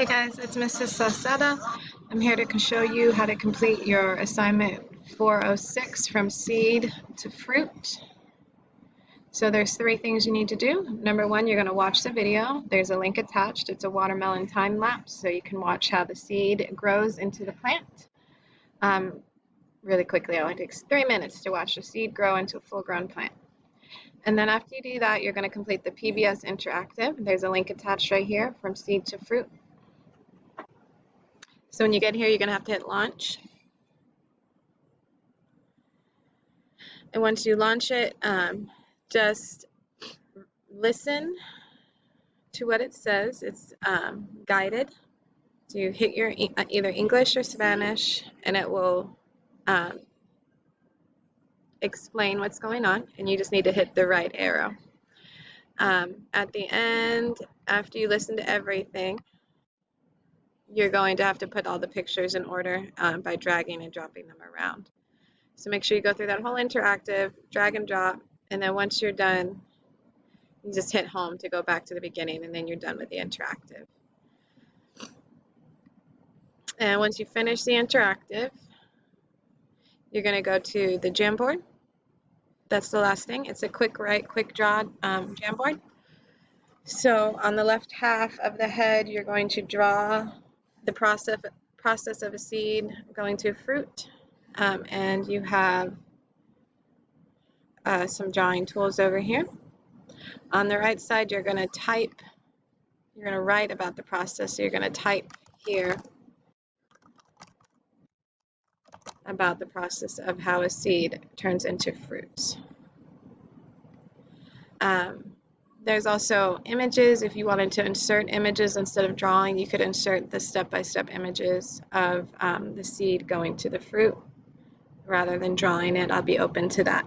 Hey guys, it's Mrs. Salceda. I'm here to show you how to complete your assignment 406 from seed to fruit. So there's 3 things you need to do. Number 1, you're going to watch the video. There's a link attached. It's a watermelon time lapse, so you can watch how the seed grows into the plant. Really quickly, it only takes 3 minutes to watch the seed grow into a full-grown plant. And then after you do that, you're going to complete the PBS Interactive. There's a link attached right here, from seed to fruit. So when you get here, you're going to have to hit launch. And once you launch it, just listen to what it says. It's guided. So you hit your either English or Spanish, and it will explain what's going on, and you just need to hit the right arrow. At the end, after you listen to everything, you're going to have to put all the pictures in order by dragging and dropping them around. So make sure you go through that whole interactive, drag and drop, and then once you're done, you just hit home to go back to the beginning, and then you're done with the interactive. And once you finish the interactive, you're going to go to the Jamboard. That's the last thing. It's a quick write, quick draw Jamboard. So on the left half of the head, you're going to draw the process of a seed going to a fruit, and you have some drawing tools over here. On the right side, you're going to type. You're going to write about the process. So you're going to type here about the process of how a seed turns into fruits. There's also images. If you wanted to insert images instead of drawing, you could insert the step-by-step images of the seed going to the fruit rather than drawing it. I'll be open to that.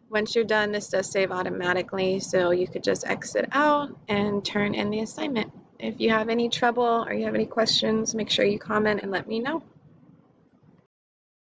Once you're done, this does save automatically, so you could just exit out and turn in the assignment. If you have any trouble or you have any questions, make sure you comment and let me know.